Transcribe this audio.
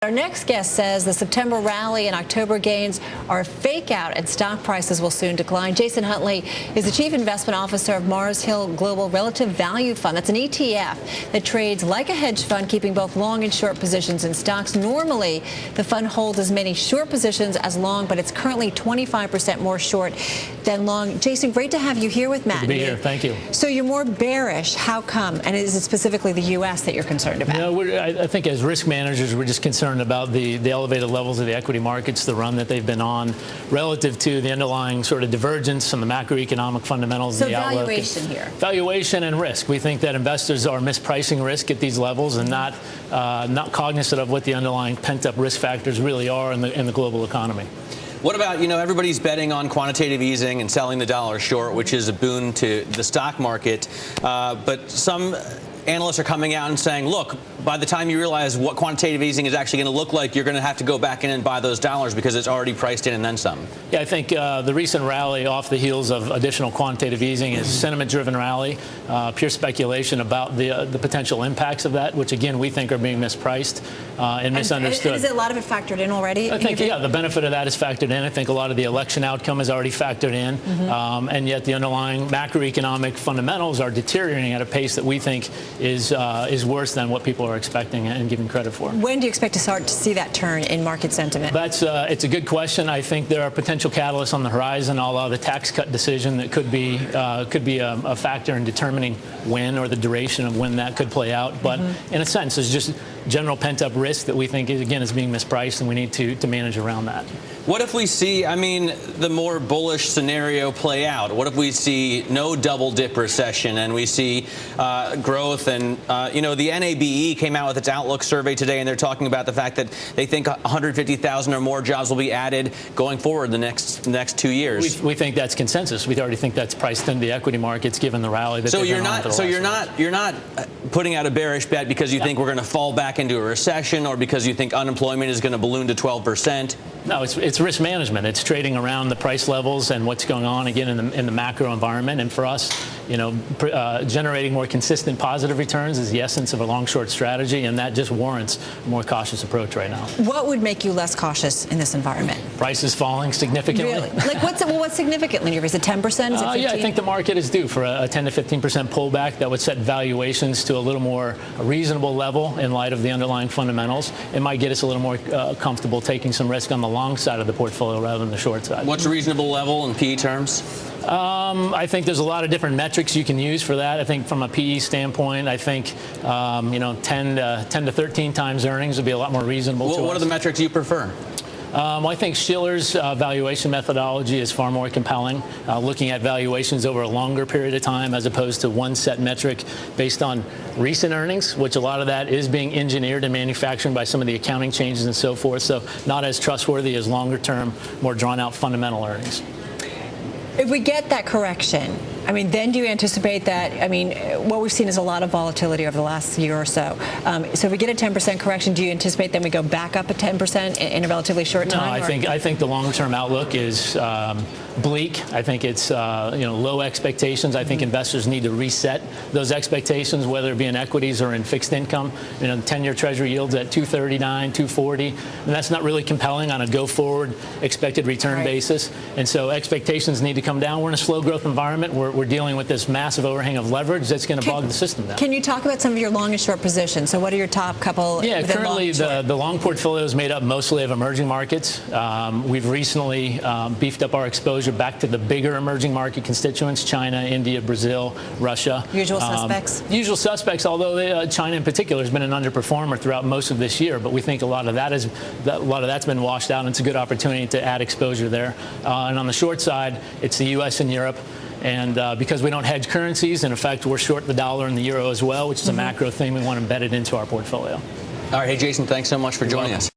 Our next guest says the September rally and October gains are a fake out and stock prices will soon decline. Jason Huntley is the Chief Investment Officer of Mars Hill Global Relative Value Fund. That's an ETF that trades like a hedge fund, keeping both long and short positions in stocks. Normally, the fund holds as many short positions as long, but it's currently 25% more short than long. Jason, great to have you here with Matt. Good to be here. Thank you. So you're more bearish. How come? And is it specifically the U.S. that you're concerned about? I think as risk managers, we're just concerned about the elevated levels of the equity markets, the run that they've been on, relative to the underlying sort of divergence in the macroeconomic fundamentals. So and the outlook. valuation here. Valuation and risk. We think that investors are mispricing risk at these levels and not cognizant of what the underlying pent-up risk factors really are in the global economy. What about, everybody's betting on quantitative easing and selling the dollar short, which is a boon to the stock market. But some analysts are coming out and saying, look, by the time you realize what quantitative easing is actually going to look like, you're going to have to go back in and buy those dollars because it's already priced in and then some. Yeah, I think the recent rally off the heels of additional quantitative easing is a sentiment-driven rally, pure speculation about the potential impacts of that, which, again, we think are being mispriced and misunderstood. Is a lot of it factored in already? I think, the benefit of that is factored in. I think a lot of the election outcome is already factored in, and yet the underlying macroeconomic fundamentals are deteriorating at a pace that we think is worse than what people are expecting and giving credit for. When do you expect to start to see that turn in market sentiment? It's a good question. I think there are potential catalysts on the horizon, a la the tax cut decision that could be a factor in determining when or the duration of when that could play out. But in a sense, it's just general pent-up risk that we think, again, is being mispriced, and we need to manage around that. What if we see, the more bullish scenario play out? What if we see no double-dip recession and we see growth? And, the NABE came out with its outlook survey today, and they're talking about the fact that they think 150,000 or more jobs will be added going forward the next 2 years. We think that's consensus. We already think that's priced into the equity markets given the rally that you're not putting out a bearish bet because you think we're going to fall back into a recession or because you think unemployment is going to balloon to 12%? No, it's risk management. It's trading around the price levels and what's going on, again, in the macro environment. And for us, generating more consistent positive returns is the essence of a long-short strategy, and that just warrants a more cautious approach right now. What would make you less cautious in this environment? Prices falling significantly. Really? Like what's significantly? Is it 10%? Is it 15%? Yeah, I think the market is due for a 10 to 15% pullback that would set valuations to a little more reasonable level in light of the underlying fundamentals. It might get us a little more comfortable taking some risk on the long side of the portfolio rather than the short side. What's a reasonable level in PE terms? I think there's a lot of different metrics you can use for that. I think from a PE standpoint, I think 10 to 13 times earnings would be a lot more reasonable to us. What are the metrics you prefer? I think Shiller's valuation methodology is far more compelling, looking at valuations over a longer period of time as opposed to one set metric based on recent earnings, which a lot of that is being engineered and manufactured by some of the accounting changes and so forth, so not as trustworthy as longer-term, more drawn-out fundamental earnings. If we get that correction, then do you anticipate that, what we've seen is a lot of volatility over the last year or so. So if we get a 10% correction, do you anticipate then we go back up at 10% in a relatively short time? No, I think the long-term outlook is bleak. I think it's low expectations. I think investors need to reset those expectations, whether it be in equities or in fixed income. The 10-year Treasury yields at 239, 240, and that's not really compelling on a go-forward expected return basis. And so expectations need to come down. We're in a slow growth environment. We're dealing with this massive overhang of leverage that's going to bog the system down. Can you talk about some of your long and short positions? So what are your top couple? Yeah, currently the long portfolio is made up mostly of emerging markets. We've recently beefed up our exposure back to the bigger emerging market constituents: China, India, Brazil, Russia. Usual suspects? Usual suspects, although China in particular has been an underperformer throughout most of this year. But we think a lot of that's been washed out, and it's a good opportunity to add exposure there. And on the short side, it's the U.S. and Europe. And because we don't hedge currencies, in effect, we're short the dollar and the euro as well, which is a macro thing we want embedded into our portfolio. All right. Hey, Jason, thanks so much for joining us.